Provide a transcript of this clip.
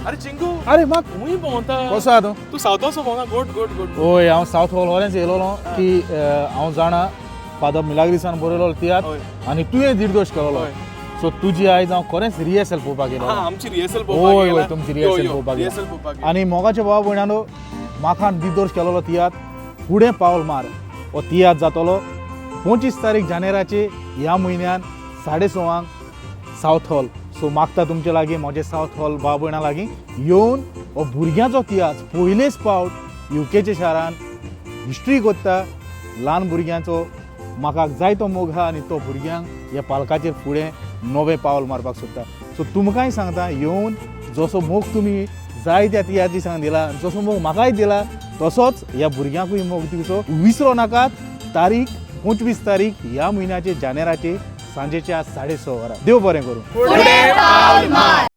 अरे चिंकू अरे मग खूंय भोंवता कसो आहा तूं? तूं सावथाचो भोंवता गुड गुड गुड होय हांव सावथ गोवाच्यान येयलोलो की हांव जाणा फादर मिलाग्रिसान बरयलो तियात होय. आनी तुवें निर्दोश केलोलो होय. सो तुजी आयज हांव खरेंच रिहर्सल पळोवपाक येयलो हा आमची रिहर्सल होय पळोवपाक होय गेला तुमची रिहर्सल पळोवपाक रिहर्सल गेला पळोवपाक आनी मोगाच्या भावा भयणानो म्हाका निर्दोश केलोलो तियात फुडें पावल मार हो तियात जातलो 25 तारीख जानेराचे ह्या म्हयन्यान 6:30 सावथ हॉल सो मागता तुमचे लागीं म्हजे सावथ हॉल भाव भयणां लागीं येवन हो भुरग्यांचो तियात्र पयलेच फावट युकेच्या शारान हिस्ट्री कोत्ता ल्हान भुरग्यांचो म्हाका जाय तो मोग आहा आनी तो भुरग्यांक ह्या पालकाचेर फुडें नवें पावल मारपाक सोदता सो तुमकांय सांगता येवन जसो मोग तुमी जाय त्या तियात्र दिसांक दिला जसो मोग म्हाकाय दिला तसोच ह्या भुरग्यांकूय मोग दिवचो विसरो नाकात तारीख 25 तारीख ह्या म्हयन्याचे जानेराचे सांजेच्या 6:30 वरां देव बरें करूं.